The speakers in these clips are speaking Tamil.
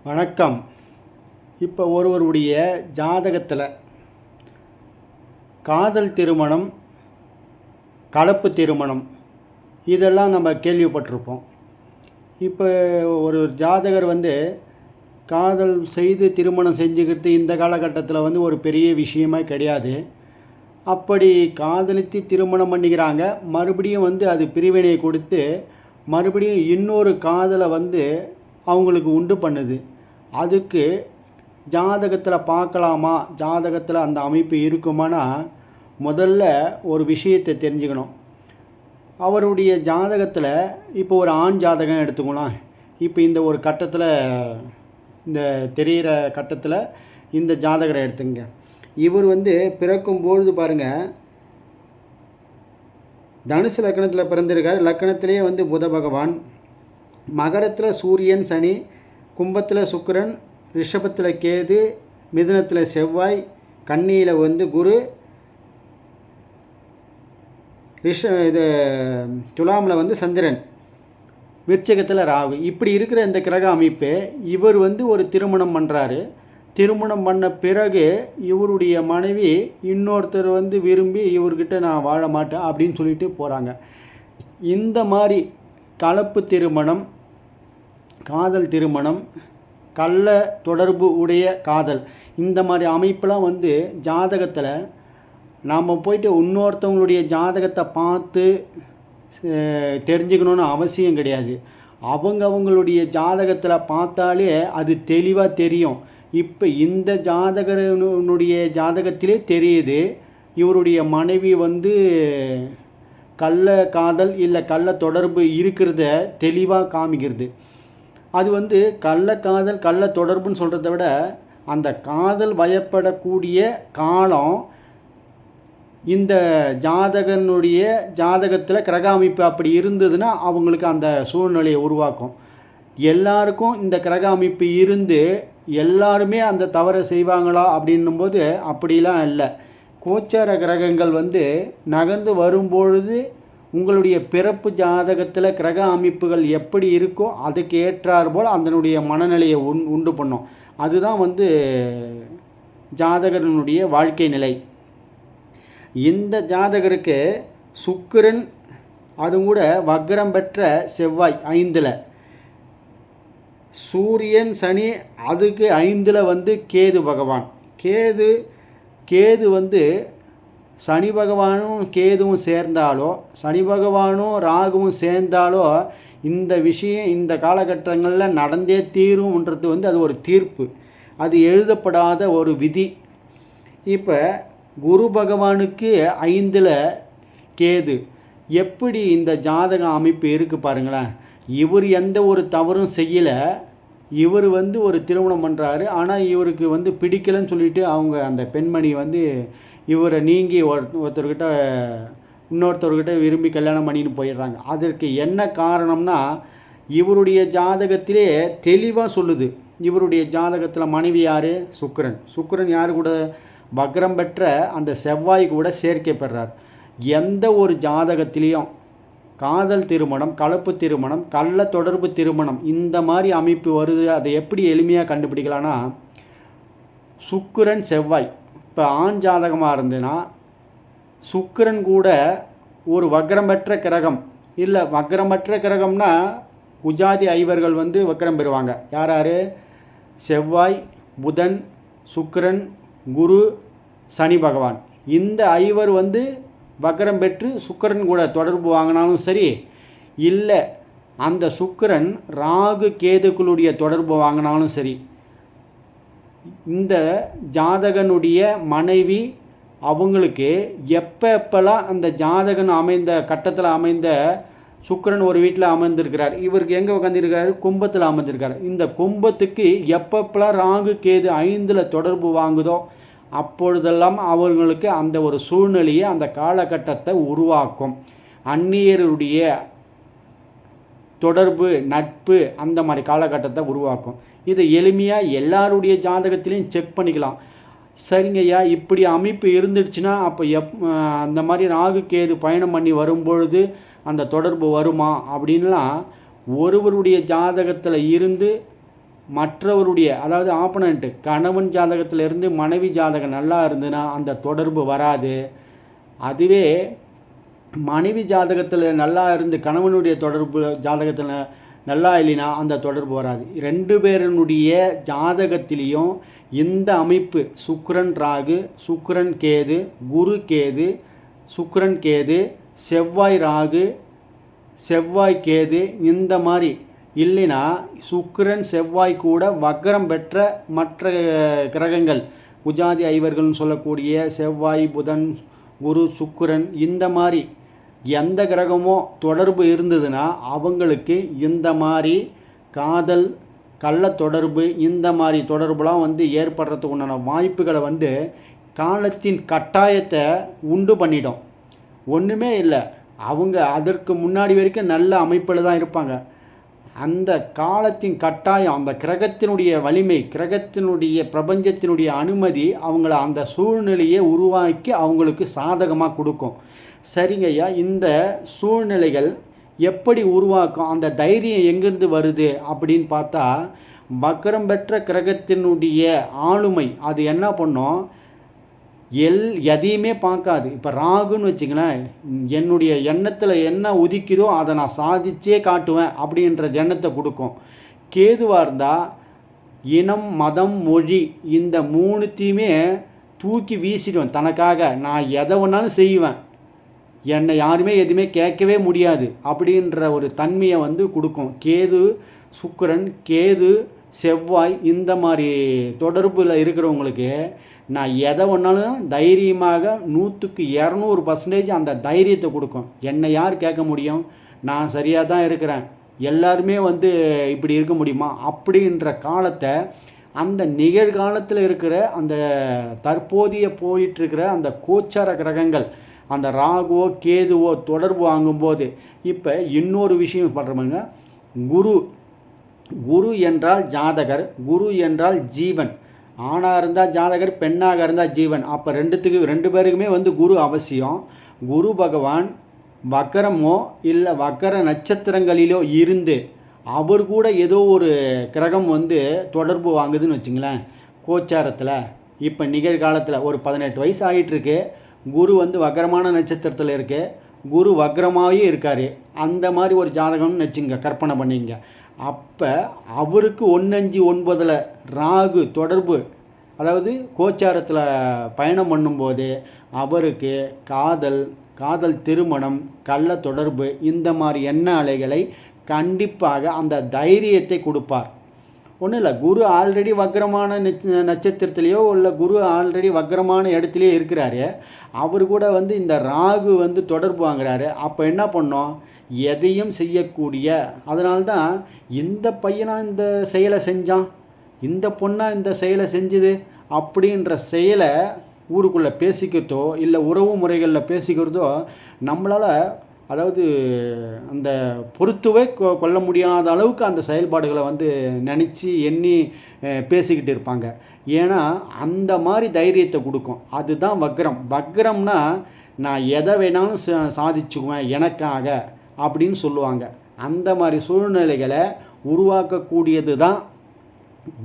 வணக்கம். இப்போ ஒருவருடைய ஜாதகத்தில் காதல் திருமணம், கலப்பு திருமணம் இதெல்லாம் நம்ம கேள்விப்பட்டிருப்போம். இப்போ ஒரு ஜாதகர் காதல் செய்து திருமணம் செஞ்சுக்கிறது இந்த காலகட்டத்தில் ஒரு பெரிய விஷயமே கிடையாது. அப்படி காதலித்து திருமணம் பண்ணிக்கிறாங்க. மறுபடியும் அது பிரிவினை கொடுத்து மறுபடியும் இன்னொரு காதலை அவங்களுக்கு உண்டு பண்ணுது. அதுக்கு ஜாதகத்தில் பார்க்கலாமா, ஜாதகத்தில் அந்த அமைப்பு இருக்குமானா முதல்ல ஒரு விஷயத்தை தெரிஞ்சுக்கணும். அவருடைய ஜாதகத்தில் இப்போ ஒரு ஆண் ஜாதகம் எடுத்துக்கலாம். இப்போ இந்த ஒரு கட்டத்தில், இந்த தெரிகிற கட்டத்தில் இந்த ஜாதகரை எடுத்துங்க. இவர் பிறக்கும்பொழுது பாருங்கள், தனுசு லக்கணத்தில் பிறந்திருக்கார். லக்கணத்திலே புத பகவான், மகரத்தில் சூரியன் சனி, கும்பத்தில் சுக்கிரன், ரிஷபத்தில் கேது, மிதுனத்தில் செவ்வாய், கன்னியில் குரு, துலாமில் சந்திரன், விருச்சிகத்தில் ராகு. இப்படி இருக்கிற இந்த கிரக அமைப்பு இவர் ஒரு திருமணம் பண்ணுறாரு. திருமணம் பண்ண பிறகு இவருடைய மனைவி இன்னொருத்தர் விரும்பி இவர்கிட்ட நான் வாழ மாட்டேன் அப்படின்னு சொல்லிட்டு போகிறாங்க. இந்த மாதிரி கலப்பு திருமணம், காதல் திருமணம், கள்ள தொடர்பு உடைய காதல், இந்த மாதிரி அமைப்பெலாம் ஜாதகத்தில் நாம் போய்ட்டு இன்னொருத்தவங்களுடைய ஜாதகத்தை பார்த்து தெரிஞ்சுக்கணுன்னு அவசியம் கிடையாது. அவங்களுடைய ஜாதகத்தில் பார்த்தாலே அது தெளிவாக தெரியும். இப்போ இந்த ஜாதகனுடைய ஜாதகத்திலே தெரியுது இவருடைய மனைவி கள்ள காதல் இல்லை கள்ள தொடர்பு இருக்கிறத தெளிவாக காமிக்கிறது. அது கள்ள காதல் கள்ள தொடர்புன்னு சொல்கிறத விட அந்த காதல் வயப்படக்கூடிய காலம் இந்த ஜாதகனுடைய ஜாதகத்தில் கிரக அமைப்பு அப்படி இருந்ததுன்னா அவங்களுக்கு அந்த சூழ்நிலையை உருவாக்கும். எல்லாருக்கும் இந்த கிரக அமைப்பு இருந்து எல்லாருமே அந்த தவறை செய்வாங்களா அப்படின்னும்போது அப்படிலாம் இல்லை. கோச்சார கிரகங்கள் நகர்ந்து வரும்பொழுது உங்களுடைய பிறப்பு ஜாதகத்தில் கிரக அமைப்புகள் எப்படி இருக்கோ அதுக்கு ஏற்றார் போல் அதனுடைய மனநிலையை உண்டு பண்ணும். அதுதான் ஜாதகனுடைய வாழ்க்கை நிலை. இந்த ஜாதகருக்கு சுக்கிரன், அதுவும் கூட வக்ரம் பெற்ற செவ்வாய் 5ல், சூரியன் சனி, அதுக்கு 5ல் கேது பகவான். கேது சனி பகவானும் கேதுவும் சேர்ந்தாலோ, சனி பகவானும் ராகுவும் சேர்ந்தாலோ இந்த விஷயம் இந்த காலகட்டங்களில் நடந்தே தீரும்ன்றது அது ஒரு தீர்ப்பு. அது எழுதப்படாத ஒரு விதி. இப்போ குரு பகவானுக்கு 5ல் கேது. எப்படி இந்த ஜாதக அமைப்பு இருக்குது பாருங்களேன். இவர் எந்த ஒரு தவறும் செய்யலை. இவர் ஒரு திருமணம் பண்ணுறாரு. ஆனால் இவருக்கு பிடிக்கலைன்னு சொல்லிவிட்டு அவங்க அந்த பெண்மணி இவரை நீங்கி ஒருத்தர்கிட்ட இன்னொருத்தர்கிட்ட விரும்பி கல்யாணம் பண்ணின்னு போயிடுறாங்க. அதற்கு என்ன காரணம்னா இவருடைய ஜாதகத்திலே தெளிவாக சொல்லுது. இவருடைய ஜாதகத்தில் மனைவி யார்? சுக்கிரன். சுக்கிரன் யார் கூட? வக்ரம் பெற்ற அந்த செவ்வாய் கூட சேர்க்கை பெறார். எந்த ஒரு ஜாதகத்திலையும் காதல் திருமணம், கலப்பு திருமணம், கள்ள தொடர்பு திருமணம் இந்த மாதிரி அமைப்பு வருது. அதை எப்படி எளிமையாக கண்டுபிடிக்கலான்னா, சுக்கிரன் செவ்வாய், இப்போ ஆண் ஜாதகமாக இருந்ததுன்னா சுக்கிரன் கூட ஒரு வக்ரம் பெற்ற கிரகம், இல்லை வக்ரமற்ற கிரகம்னா குஜாதி ஐவர்கள் வக்ரம் பெறுவாங்க. யார் யார்? செவ்வாய், புதன், சுக்கிரன், குரு, சனி பகவான். இந்த ஐவர் வக்ரம் பெற்று சுக்கிரன் கூட தொடர்பு வாங்கினாலும் சரி, இல்லை அந்த சுக்கிரன் ராகு கேதுக்களுடைய தொடர்பு வாங்கினாலும் சரி, இந்த ஜாதகனுடைய மனைவி அவங்களுக்கு எப்பெல்லாம் அந்த ஜாதகன் அமைந்த கட்டத்தில் அமைந்த சுக்கிரன் ஒரு வீட்டில் அமர்ந்திருக்கிறார். இவருக்கு எங்கே உட்காந்துருக்காரு? கும்பத்தில் அமர்ந்திருக்கார். இந்த கும்பத்துக்கு எப்பப்பெல்லாம் ராகு கேது 5ல் தொடர்பு வாங்குதோ அப்பொழுதெல்லாம் அவர்களுக்கு அந்த ஒரு சூழ்நிலையை, அந்த காலகட்டத்தை உருவாக்கும். அந்நியருடைய தொடர்பு, நட்பு அந்த மாதிரி காலகட்டத்தை உருவாக்கும். இதை எளிமையாக எல்லாருடைய ஜாதகத்திலையும் செக் பண்ணிக்கலாம். சரிங்கய்யா, இப்படி அமைப்பு இருந்துடுச்சுன்னா அப்போ அந்த மாதிரி ராகு கேது பயணம் பண்ணி வரும்பொழுது அந்த தொடர்பு வருமா அப்படின்லாம் ஒருவருடைய ஜாதகத்தில் இருந்து மற்றவருடைய அதாவது ஆப்பனண்ட்டு கணவன் ஜாதகத்திலிருந்து மனைவி ஜாதகம் நல்லா இருந்ததுன்னா அந்த தொடர்பு வராது. அதுவே மனைவி ஜாதகத்தில் நல்லா இருந்து கணவனுடைய தொடர்பு ஜாதகத்தில் நல்லா இல்லைன்னா அந்த தொடர்பு வராது. 2 பேருனுடைய ஜாதகத்திலையும் இந்த அமைப்பு சுக்கிரன் ராகு, சுக்கிரன் கேது, குரு கேது, சுக்கிரன் கேது, செவ்வாய் ராகு, செவ்வாய் கேது இந்த மாதிரி இல்லைன்னா சுக்கிரன் செவ்வாய் கூட வக்ரம் பெற்ற மற்ற கிரகங்கள் உஜாதி ஐவர்கள்னு சொல்லக்கூடிய செவ்வாய், புதன், குரு, சுக்கிரன் இந்த மாதிரி எந்த கிரகமோ தொடர்பு இருந்ததுன்னா அவங்களுக்கு இந்த மாதிரி காதல், கள்ள தொடர்பு இந்த மாதிரி தொடர்புலாம் வந்து ஏற்படுறதுக்கு உண்டான வாய்ப்புகளை வந்து காலத்தின் கட்டாயத்தை உண்டு பண்ணிடும். ஒன்றுமே இல்லை, அவங்க அதற்கு முன்னாடி வரைக்கும் நல்ல அமைப்பில் தான் இருப்பாங்க. அந்த காலத்தின் கட்டாயம், அந்த கிரகத்தினுடைய வலிமை, கிரகத்தினுடைய பிரபஞ்சத்தினுடைய அனுமதி அவங்கள அந்த சூழ்நிலையை உருவாக்கி அவங்களுக்கு சாதகமாக கொடுக்கும். சரிங்க ஐயா, இந்த சூழ்நிலைகள் எப்படி உருவாக்கும், அந்த தைரியம் எங்கேருந்து வருது அப்படின்னு பார்த்தா வக்ரம் பெற்ற கிரகத்தினுடைய ஆளுமை அது என்ன பண்ணும், எதையுமே பார்க்காது. இப்போ ராகுன்னு வச்சுங்களேன், என்னுடைய எண்ணத்தில் என்ன உதிக்குதோ அதை நான் சாதிச்சே காட்டுவேன் அப்படின்ற எண்ணத்தை கொடுக்கும். கேதுவாக இருந்தால் இனம், மதம், மொழி இந்த 3த்தையுமே தூக்கி வீசிடுவேன். தனக்காக நான் எதை வேணாலும் செய்வேன், என்னை யாருமே எதுவுமே கேட்கவே முடியாது அப்படின்ற ஒரு தன்மையை வந்து கொடுக்கும். கேது, சுக்கிரன், கேது, செவ்வாய் இந்த மாதிரி தொடர்பில் இருக்கிறவங்களுக்கு நான் எதை ஒன்றாலும் தைரியமாக 100க்கு 200% அந்த தைரியத்தை கொடுக்கும். என்னை யார் கேட்க முடியும், நான் சரியாக தான் இருக்கிறேன், எல்லாருமே வந்து இப்படி இருக்க முடியுமா அப்படின்ற காலத்தை அந்த நிகழ்காலத்தில் இருக்கிற அந்த தற்போதைய போயிட்டுருக்கிற அந்த கோச்சார கிரகங்கள் அந்த ராகுவோ கேதுவோ தொடர்பு வாங்கும்போது இப்போ இன்னொரு விஷயம் பண்ணுறோமுங்க. குரு என்றால் ஜாதகர், குரு என்றால் ஜீவன். ஆணாக இருந்தால் ஜாதகர், பெண்ணாக இருந்தால் ஜீவன். அப்போ 2 பேருக்குமே வந்து குரு அவசியம். குரு பகவான் வக்கரமோ இல்லை வக்கர நட்சத்திரங்களிலோ இருந்து அவர் கூட ஏதோ ஒரு கிரகம் வந்து தொடர்பு வாங்குதுன்னு வச்சுங்களேன் கோச்சாரத்தில். இப்போ நிகழ்காலத்தில் ஒரு 18 வயசு ஆகிட்டுருக்கு, குரு வந்து வக்கரமான நட்சத்திரத்தில் இருக்குது, குரு வக்கரமாகவே இருக்கார். அந்த மாதிரி ஒரு ஜாதகம்னு வச்சுங்க, கற்பனை பண்ணிங்க. அப்போ அவருக்கு 1-5-9 ராகு தொடர்பு, அதாவது கோச்சாரத்தில் பயணம் பண்ணும்போது அவருக்கு காதல், திருமணம், கள்ள தொடர்பு இந்த மாதிரி எண்ண அலைகளை கண்டிப்பாக அந்த தைரியத்தை கொடுப்பார். ஒன்றும் இல்லை, குரு ஆல்ரெடி வக்ரமான நட்சத்திரத்துலேயோ இல்லை குரு ஆல்ரெடி வக்ரமான இடத்துலையோ இருக்கிறாரு, அவர் கூட வந்து இந்த ராகு வந்து தொடர்பு வாங்குறாரு. அப்போ என்ன பண்ணோம், எதையும் செய்யக்கூடிய, அதனால்தான் இந்த பையனா இந்த செயலை செஞ்சான், இந்த பொண்ணா இந்த செயலை செஞ்சுது அப்படின்ற செயலை ஊருக்குள்ளே பேசிக்கிறதோ இல்லை உறவு முறைகளில் பேசிக்கிறதோ நம்மளால், அதாவது அந்த பொறுத்துவே கொள்ள முடியாத அளவுக்கு அந்த செயல்பாடுகளை வந்து நினச்சி எண்ணி பேசிக்கிட்டு இருப்பாங்க. ஏன்னா அந்த மாதிரி தைரியத்தை கொடுக்கும். அதுதான் வக்ரம். வக்ரம்னா நான் எதை வேணாலும் சாதிச்சுக்குவேன் எனக்காக அப்படின்னு சொல்லுவாங்க. அந்த மாதிரி சூழ்நிலைகளை உருவாக்கக்கூடியது தான்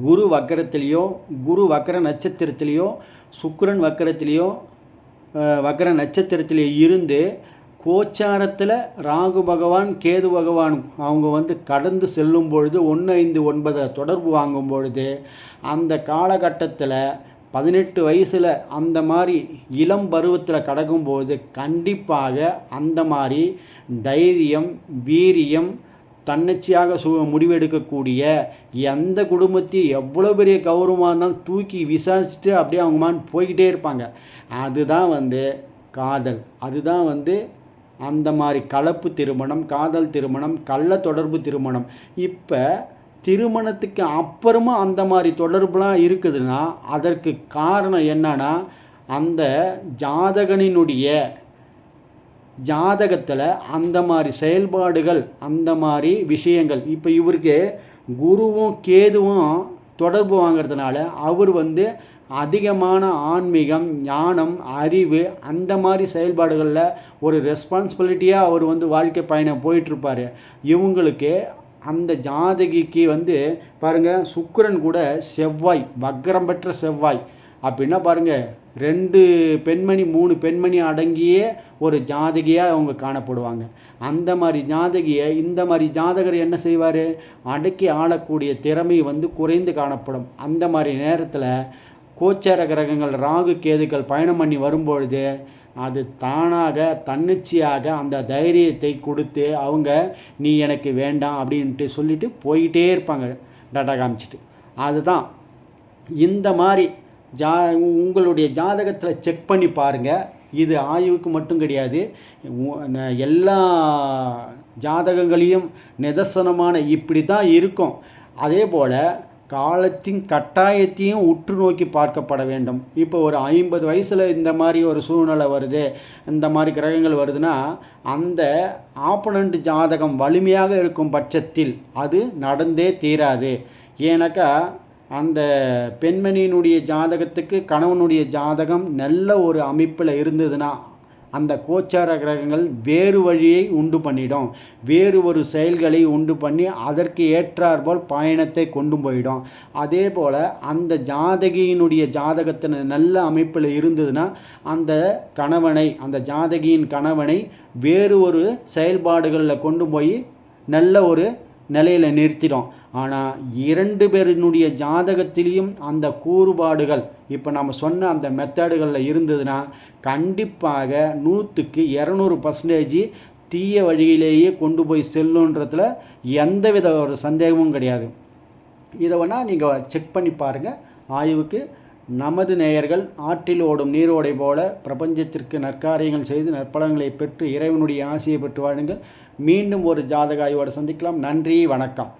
குரு வக்கரத்திலேயோ, குரு வக்கர நட்சத்திரத்திலேயோ, சுக்கிரன் வக்கரத்திலேயோ, வக்கர நட்சத்திரத்திலேயோ இருந்து கோச்சாரத்தில் ராகு பகவான், கேது பகவான் அவங்க வந்து கடந்து செல்லும் பொழுது 1-5-9 தொடர்பு வாங்கும் பொழுது அந்த காலகட்டத்தில் 18 வயசில் அந்த மாதிரி இளம் பருவத்தில் கடக்கும்போது கண்டிப்பாக அந்த மாதிரி தைரியம், வீரியம், தன்னிச்சையாக முடிவெடுக்கக்கூடிய, எந்த குடும்பத்தையும் எவ்வளோ பெரிய கௌரவமாக இருந்தாலும் தூக்கி விசாரிச்சுட்டு அப்படியே அவங்க போய்கிட்டே இருப்பாங்க. அதுதான் வந்து காதல். அதுதான் வந்து அந்த மாதிரி கலப்பு திருமணம், காதல் திருமணம், கள்ள தொடர்பு திருமணம். இப்போ திருமணத்துக்கு அப்புறமா அந்த மாதிரி தொடர்புலாம் இருக்குதுன்னா அதற்கு காரணம் என்னன்னா, அந்த ஜாதகனினுடைய ஜாதகத்தில் அந்த மாதிரி செயல்பாடுகள், அந்த மாதிரி விஷயங்கள். இப்போ இவருக்கு குருவும் கேதுவும் தொடர்பு வாங்கிறதுனால அவர் வந்து அதிகமான ஆன்மீகம், ஞானம், அறிவு அந்த மாதிரி செயல்பாடுகளில் ஒரு ரெஸ்பான்சிபிலிட்டியாக அவர் வந்து வாழ்க்கை பயணம் போயிட்டுருப்பார். இவங்களுக்கு அந்த ஜாதகிக்கு வந்து பாருங்கள், சுக்கிரன் கூட செவ்வாய், வக்ரம் பெற்ற செவ்வாய் அப்படின்னா பாருங்கள், 2 பெண்மணி 3 பெண்மணி அடங்கிய ஒரு ஜாதகியாக அவங்க காணப்படுவாங்க. அந்த மாதிரி ஜாதகியை இந்த மாதிரி ஜாதகர் என்ன செய்வார், அடக்கி ஆளக்கூடிய திறமை வந்து குறைந்து காணப்படும். அந்த மாதிரி நேரத்தில் கோச்சார கிரகங்கள் ராகு கேதுக்கள் பயணம் பண்ணி வரும்பொழுது அது தானாக தன்னிச்சையாக அந்த தைரியத்தை கொடுத்து அவங்க நீ எனக்கு வேண்டாம் அப்படின்ட்டு சொல்லிவிட்டு போயிட்டே இருப்பாங்க டாட்டா காமிச்சிட்டு. அதுதான் இந்த மாதிரி உங்களுடைய ஜாதகத்தில் செக் பண்ணி பாருங்கள். இது ஆய்வுக்கு மட்டும் கிடையாது, எல்லா ஜாதகங்களையும் நிதர்சனமான இப்படி தான் இருக்கும். அதே போல் காலத்தின் கட்டாயத்தையும் உற்று நோக்கி பார்க்கப்பட வேண்டும். இப்போ ஒரு 50 வயசில் இந்த மாதிரி ஒரு சூழ்நிலை வருது, இந்த மாதிரி கிரகங்கள் வருதுன்னா அந்த ஆப்பனண்ட் ஜாதகம் வலிமையாக இருக்கும் பட்சத்தில் அது நடந்தே தீராது. ஏன்னாக்கா அந்த பெண்மணியினுடைய ஜாதகத்துக்கு கணவனுடைய ஜாதகம் நல்ல ஒரு அமைப்பில் இருந்ததுன்னா அந்த கோச்சார கிரகங்கள் வேறு வழியை உண்டு பண்ணிடும், வேறு ஒரு செயல்களை உண்டு பண்ணி அதற்கு ஏற்றாற்போல் பயணத்தை கொண்டு போயிடும். அதே போல் அந்த ஜாதகியினுடைய ஜாதகத்தின் நல்ல அமைப்பில் இருந்ததுன்னா அந்த கணவனை, அந்த ஜாதகியின் கணவனை வேறு ஒரு செயல்பாடுகளில் கொண்டு போய் நல்ல ஒரு நிலையில் நிறுத்திடும். ஆனால் 2 பேரினுடைய ஜாதகத்திலையும் அந்த கூறுபாடுகள் இப்போ நம்ம சொன்ன அந்த மெத்தடுகளில் இருந்ததுன்னா கண்டிப்பாக 100க்கு 200% தீய வழியிலேயே கொண்டு போய் செல்லுன்றதுல எந்தவித ஒரு சந்தேகமும் கிடையாது. இதை வேணால் நீங்கள் செக் பண்ணி பாருங்கள். ஆய்வுக்கு நமது நேயர்கள் ஆற்றில் ஓடும் நீரோடை போல பிரபஞ்சத்திற்கு நற்காரியங்கள் செய்து நற்பலன்களை பெற்று இறைவனுடைய ஆசையை பெற்று வாழுங்கள். மீண்டும் ஒரு ஜாதக ஆய்வோடு சந்திக்கலாம். நன்றி, வணக்கம்.